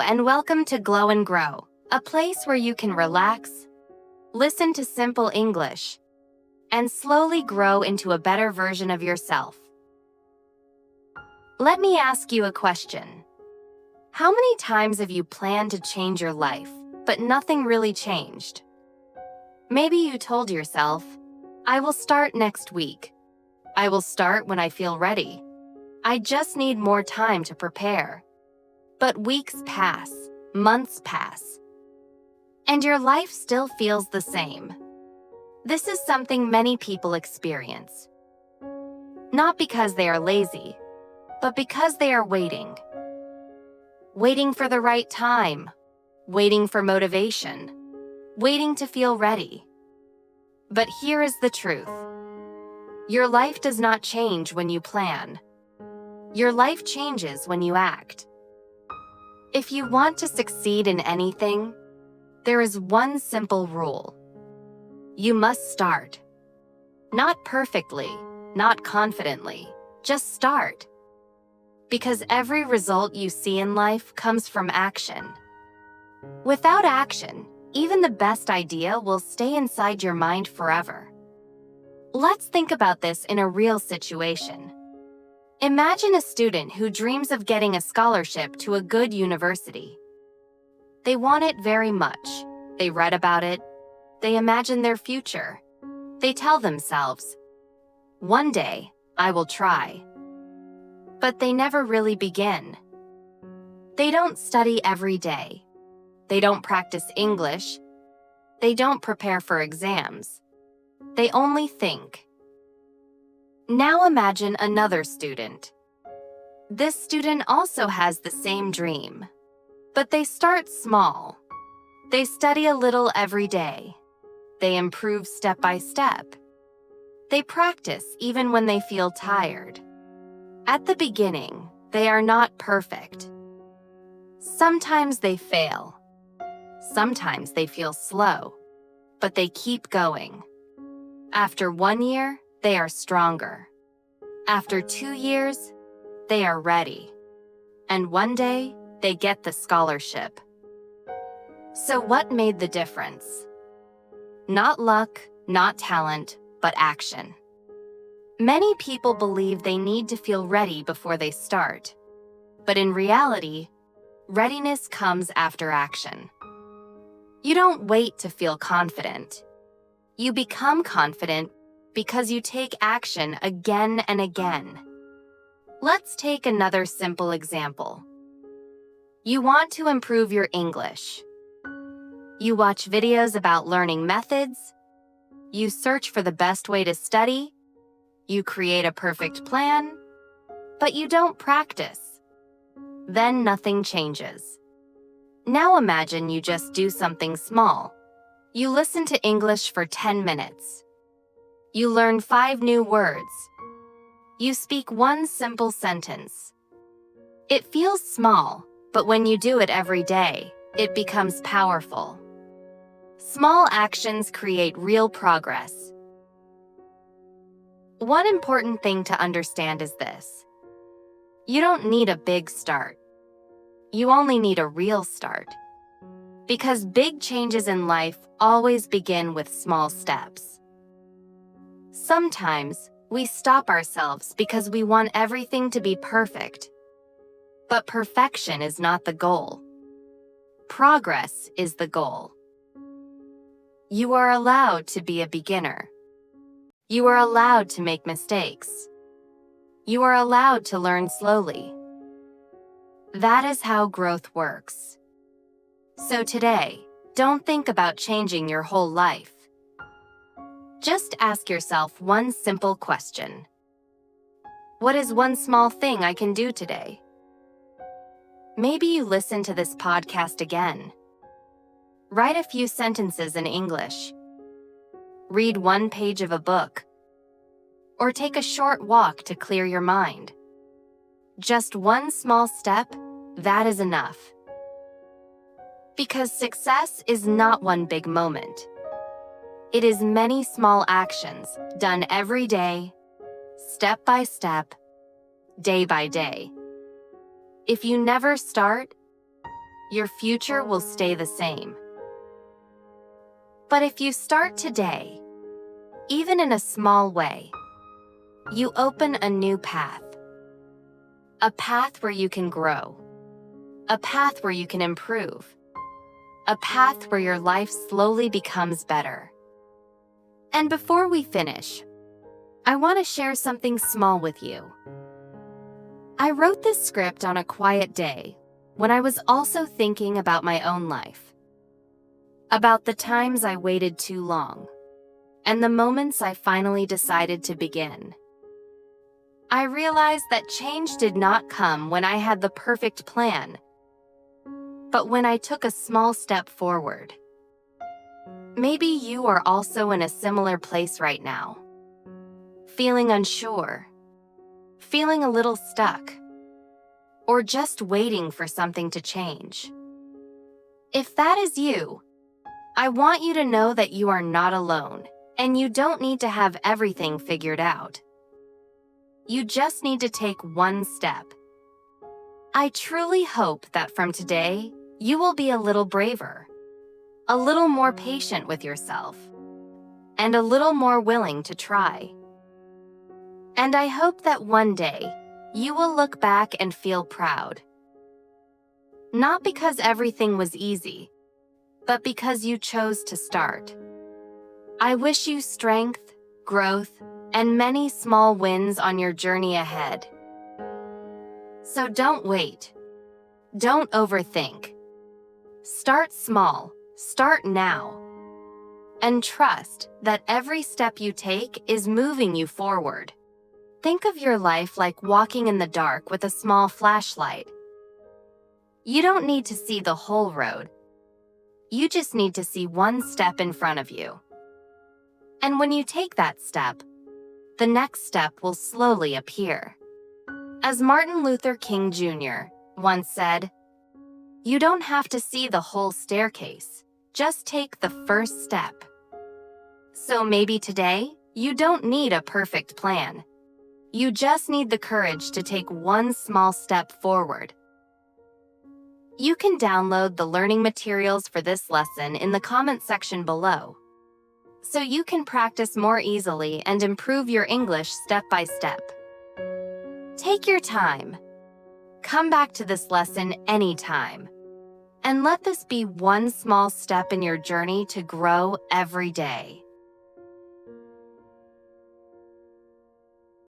and welcome to Glow and Grow, a place where you can relax, listen to simple English, and slowly grow into a better version of yourself. Let me ask you a question. How many times have you planned to change your life, but nothing really changed? Maybe you told yourself, I will start next week. I will start when I feel ready. I just need more time to prepare. But weeks pass, months pass, and your life still feels the same. This is something many people experience. Not because they are lazy, but because they are waiting. Waiting for the right time, waiting for motivation, waiting to feel ready. But here is the truth. Your life does not change when you plan. Your life changes when you act. If you want to succeed in anything, there is one simple rule. You must start. Not perfectly, not confidently, just start. Because every result you see in life comes from action. Without action, even the best idea will stay inside your mind forever. Let's think about this in a real situation. Imagine a student who dreams of getting a scholarship to a good university. They want it very much. They read about it. They imagine their future. They tell themselves, one day, I will try. But they never really begin. They don't study every day. They don't practice English. They don't prepare for exams. They only think. Now imagine another student. This student also has the same dream, but they start small. They study a little every day. They improve step by step. They practice even when they feel tired. At the beginning, they are not perfect. Sometimes they fail. Sometimes they feel slow, but they keep going. After 1 year, they are stronger. After 2 years, they are ready. And one day, they get the scholarship. So what made the difference? Not luck, not talent, but action. Many people believe they need to feel ready before they start. But in reality, readiness comes after action. You don't wait to feel confident. You become confident because you take action again and again. Let's take another simple example. You want to improve your English. You watch videos about learning methods. You search for the best way to study. You create a perfect plan, but you don't practice. Then nothing changes. Now imagine you just do something small. You listen to English for 10 minutes. You learn 5 new words. You speak one simple sentence. It feels small, but when you do it every day, it becomes powerful. Small actions create real progress. One important thing to understand is this. You don't need a big start. You only need a real start. Because big changes in life always begin with small steps. Sometimes, we stop ourselves because we want everything to be perfect. But perfection is not the goal. Progress is the goal. You are allowed to be a beginner. You are allowed to make mistakes. You are allowed to learn slowly. That is how growth works. So today, don't think about changing your whole life. Just ask yourself one simple question. What is one small thing I can do today? Maybe you listen to this podcast again. Write a few sentences in English. Read 1 page of a book. Or take a short walk to clear your mind. Just one small step, that is enough. Because success is not one big moment. It is many small actions done every day, step by step, day by day. If you never start, your future will stay the same. But if you start today, even in a small way, you open a new path. A path where you can grow. A path where you can improve. A path where your life slowly becomes better. And before we finish, I want to share something small with you. I wrote this script on a quiet day when I was also thinking about my own life. About the times I waited too long, and the moments I finally decided to begin. I realized that change did not come when I had the perfect plan, but when I took a small step forward. Maybe you are also in a similar place right now. Feeling unsure, feeling a little stuck, or just waiting for something to change. If that is you, I want you to know that you are not alone, and you don't need to have everything figured out. You just need to take one step. I truly hope that from today, you will be a little braver, a little more patient with yourself, and a little more willing to try. And I hope that one day, you will look back and feel proud. Not because everything was easy, but because you chose to start. I wish you strength, growth, and many small wins on your journey ahead. So don't wait. Don't overthink. Start small, start now. And trust that every step you take is moving you forward. Think of your life like walking in the dark with a small flashlight. You don't need to see the whole road. You just need to see one step in front of you. And when you take that step, the next step will slowly appear. As Martin Luther King Jr. once said, "You don't have to see the whole staircase, just take the first step." So maybe today, you don't need a perfect plan. You just need the courage to take one small step forward. You can download the learning materials for this lesson in the comment section below, so you can practice more easily and improve your English step by step. Take your time. Come back to this lesson anytime. And let this be one small step in your journey to grow every day.